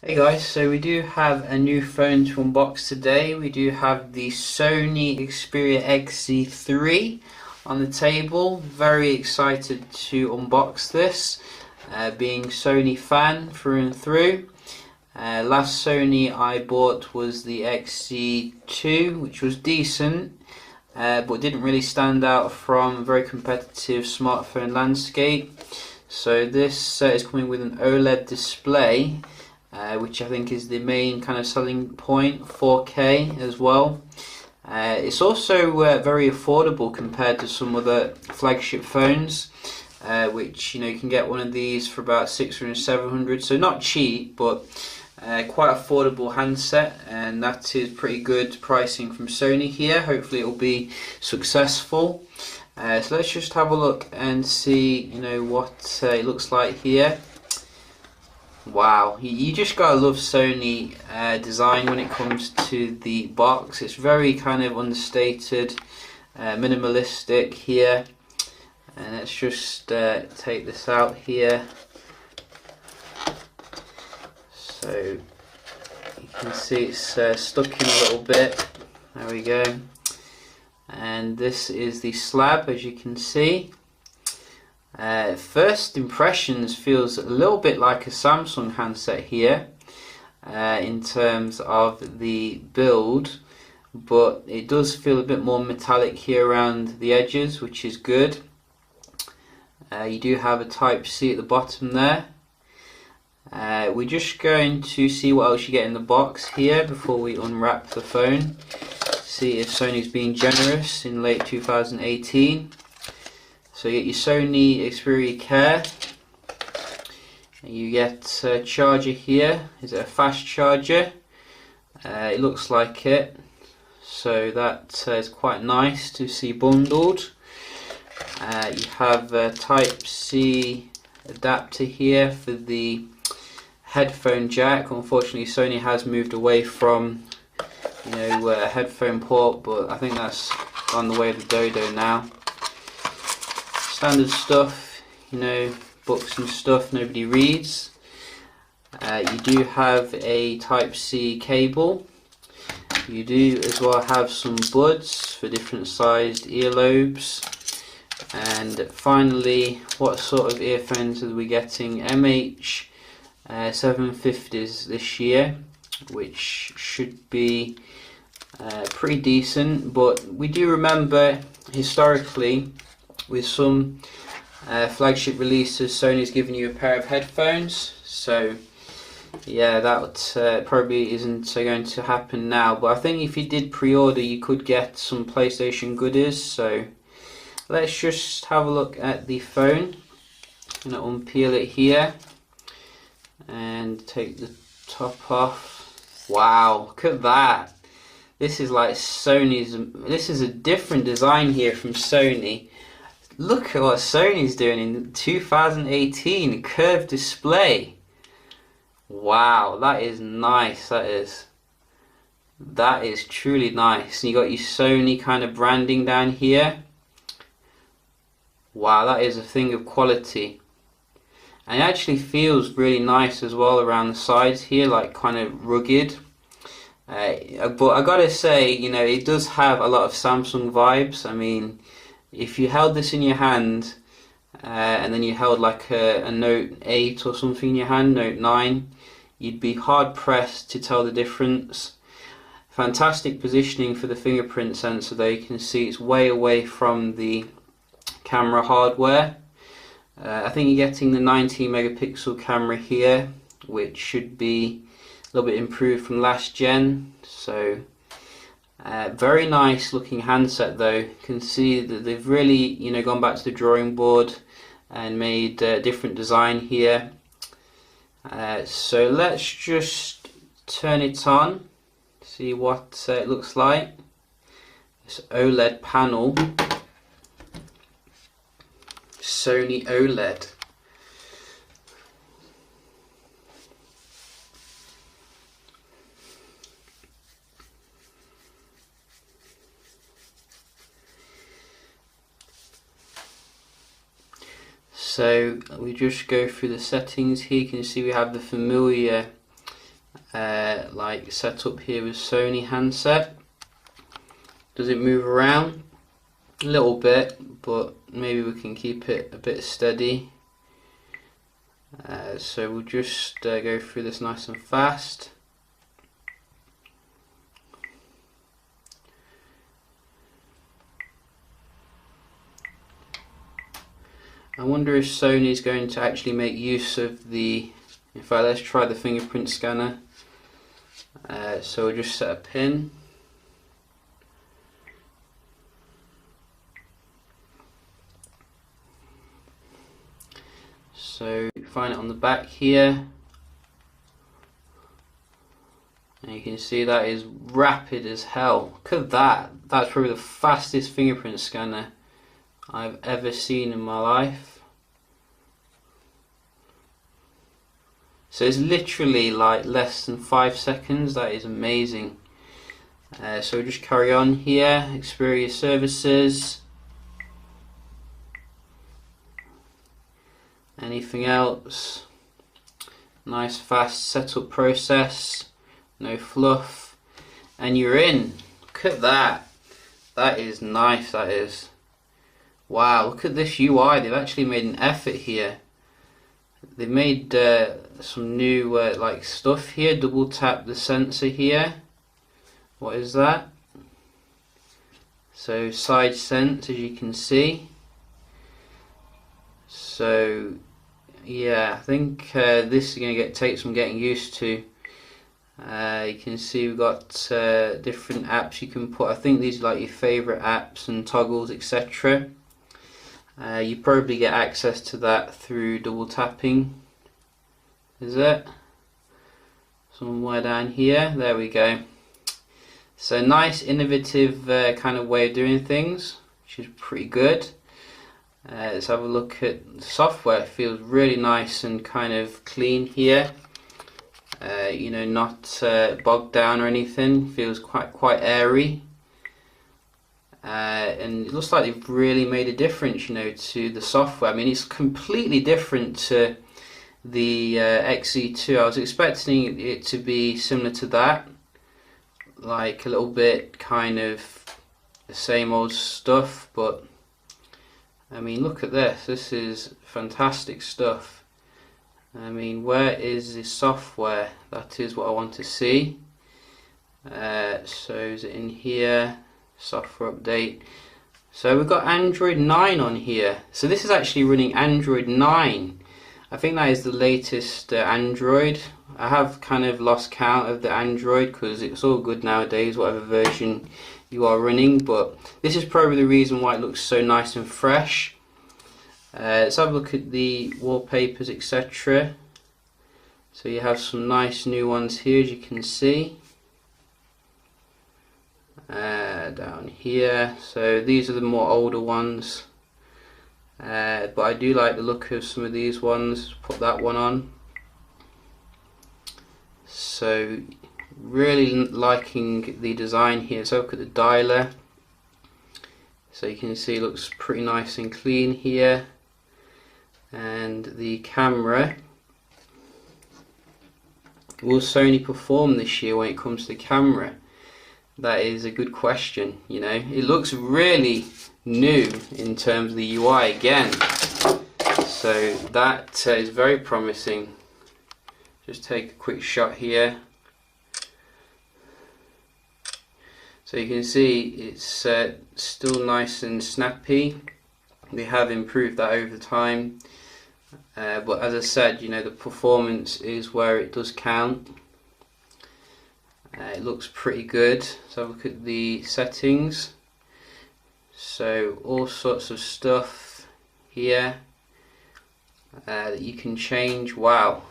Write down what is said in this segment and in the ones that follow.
Hey guys, so we do have a new phone to unbox today. We do have the Sony Xperia XZ3 on the table. Very excited to unbox this, being Sony fan through and through. Last Sony I bought was the XZ2, which was decent, but didn't really stand out from a very competitive smartphone landscape. So this is coming with an OLED display, which I think is the main kind of selling point, 4K as well. It's also very affordable compared to some other flagship phones, which you can get one of these for about 600, 700, so not cheap, but quite affordable handset, and that is pretty good pricing from Sony here. Hopefully it will be successful. So let's just have a look and see what it looks like here. Wow, you just gotta love Sony design when it comes to the box. It's very kind of understated, minimalistic here. And let's just take this out here. So you can see it's stuck in a little bit. There we go. And this is the slab, as you can see. First impressions feels a little bit like a Samsung handset here in terms of the build, but it does feel a bit more metallic here around the edges, which is good. You do have a Type-C at the bottom there. We're just going to see what else you get in the box here before we unwrap the phone. See if Sony's being generous in late 2018. So you get your Sony Xperia Care. You get a charger here. Is it a fast charger? It looks like it. So that is quite nice to see bundled. You have a Type-C adapter here for the headphone jack. Unfortunately, Sony has moved away from a headphone port, but I think that's on the way of the dodo now. Standard stuff, books and stuff nobody reads. You do have a Type-C cable. You do as well have some buds for different sized earlobes. And finally, what sort of earphones are we getting? MH750s this year, which should be pretty decent, but we do remember historically with some flagship releases, Sony's given you a pair of headphones. So yeah, that probably isn't going to happen now, but I think if you did pre-order you could get some PlayStation goodies. So let's just have a look at the phone. I'm going to unpeel it here and take the top off. Wow, look at that. This is like Sony's, this is a different design here from Sony. Look at what Sony's doing in 2018, curved display. Wow, that is nice, that is truly nice. And you got your Sony kind of branding down here. Wow, that is a thing of quality. And it actually feels really nice as well around the sides here, like kind of rugged. But I gotta say, it does have a lot of Samsung vibes. I mean, if you held this in your hand and then you held like a Note 8 or something in your hand, Note 9, you'd be hard pressed to tell the difference. Fantastic positioning for the fingerprint sensor though. You can see it's way away from the camera hardware. I think you're getting the 19 megapixel camera here, which should be a little bit improved from last gen. So very nice looking handset though. You can see that they've really gone back to the drawing board and made a different design here. So let's just turn it on, see what it looks like. This OLED panel, Sony OLED. So we just go through the settings here. You can see we have the familiar like set up here with Sony handset. Does it move around? A little bit, but maybe we can keep it a bit steady. So we'll just go through this nice and fast. I wonder if Sony is going to actually make use of the, in fact let's try the fingerprint scanner. So we'll just set a pin. So find it on the back here, and you can see that is rapid as hell. Look at that, that's probably the fastest fingerprint scanner I've ever seen in my life. So it's literally like less than 5 seconds. That is amazing. So we'll just carry on here. XPERIA services. Anything else? Nice fast setup process. No fluff. And you're in. Look at that. That is nice, that is. Wow, look at this UI. They've actually made an effort here. They made some new like stuff here. Double tap the sensor here. What is that? So side sense, as you can see. So yeah, I think this is going to take some getting used to. You can see we've got different apps you can put. I think these are like your favourite apps and toggles, etc. You probably get access to that through double tapping. Is it? Somewhere down here. There we go. So nice, innovative kind of way of doing things, which is pretty good. Let's have a look at the software. It feels really nice and kind of clean here. You know, not bogged down or anything. Feels quite airy. And it looks like they've really made a difference, you know, to the software. I mean, it's completely different to the XE2. I was expecting it to be similar to that, like a little bit kind of the same old stuff, but I mean, look at this. This is fantastic stuff. I mean, where is the software? That is what I want to see. So is it in here? Software update. So we've got Android 9 on here. So this is actually running Android 9. I think that is the latest Android. I have kind of lost count of the Android because it's all good nowadays, whatever version you are running, but this is probably the reason why it looks so nice and fresh. Let's have a look at the wallpapers, etc. So you have some nice new ones here, as you can see. Down here, so these are the more older ones, but I do like the look of some of these ones. Put that one on. So really liking the design here. So look at the dialer, so you can see it looks pretty nice and clean here. And the camera, will Sony perform this year when it comes to the camera? That is a good question. You know, it looks really new in terms of the UI again, so that is very promising. Just take a quick shot here, so you can see it's still nice and snappy. They have improved that over time, but as I said, you know, the performance is where it does count. It looks pretty good. So look at the settings. So all sorts of stuff here that you can change. Wow,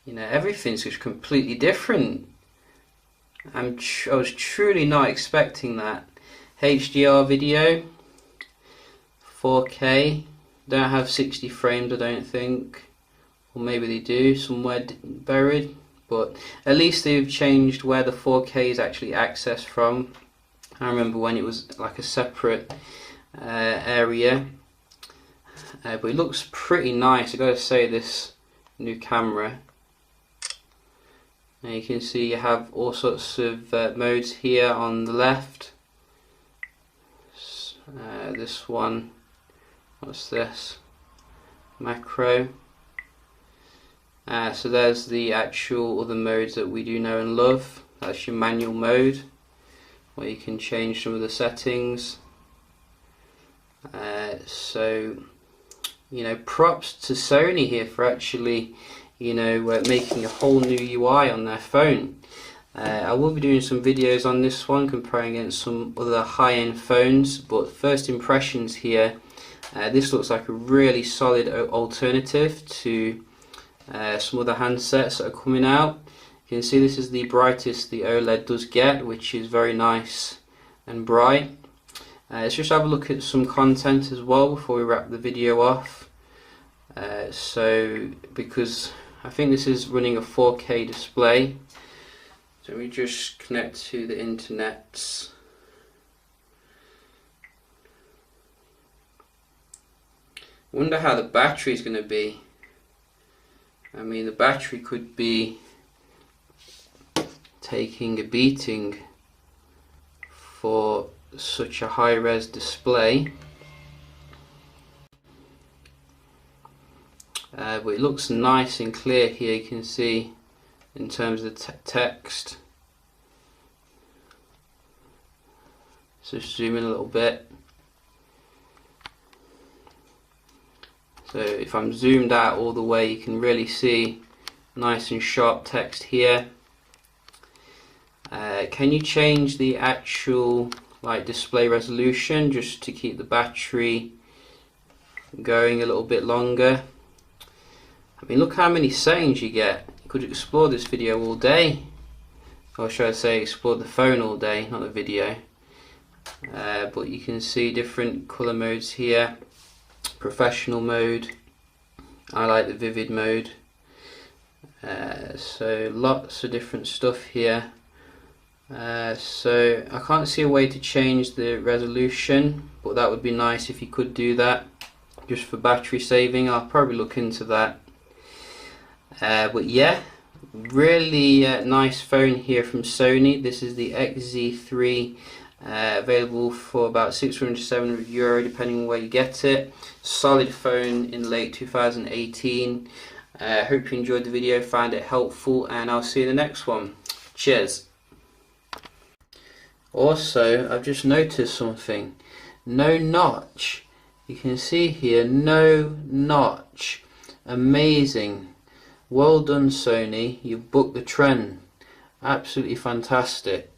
you know, everything's just completely different. I was truly not expecting that. HDR video, 4K. Don't have 60 frames, I don't think, or maybe they do somewhere buried. But at least they've changed where the 4K is actually accessed from. I remember when it was like a separate area. But it looks pretty nice. I gotta say, this new camera. And you can see you have all sorts of modes here on the left. This one, what's this? Macro. So there's the actual other modes that we do know and love. That's your manual mode, where you can change some of the settings. So, you know, props to Sony here for actually, you know, making a whole new UI on their phone. I will be doing some videos on this one, comparing against some other high-end phones, but first impressions here, this looks like a really solid alternative to some other handsets that are coming out. You can see this is the brightest the OLED does get, which is very nice and bright. Let's just have a look at some content as well before we wrap the video off. Because I think this is running a 4K display, so we just connect to the internet. Wonder how the battery is going to be. I mean, the battery could be taking a beating for such a high-res display. But it looks nice and clear here. You can see in terms of the text. So zoom in a little bit. So if I'm zoomed out all the way, you can really see nice and sharp text here. Can you change the actual display resolution just to keep the battery going a little bit longer? I mean, look how many settings you get. You could explore this video all day, or should I say explore the phone all day, not the video. But you can see different color modes here. Professional mode, I like the vivid mode. So lots of different stuff here. So I can't see a way to change the resolution, but that would be nice if you could do that, just for battery saving. I'll probably look into that. But yeah, really nice phone here from Sony. This is the XZ3, available for about 600-700 euro depending on where you get it. Solid phone in late 2018. Hope you enjoyed the video, found it helpful, and I'll see you in the next one. Cheers. Also, I've just noticed something. No notch. You can see here, no notch. Amazing. Well done, Sony. You've booked the trend. Absolutely fantastic.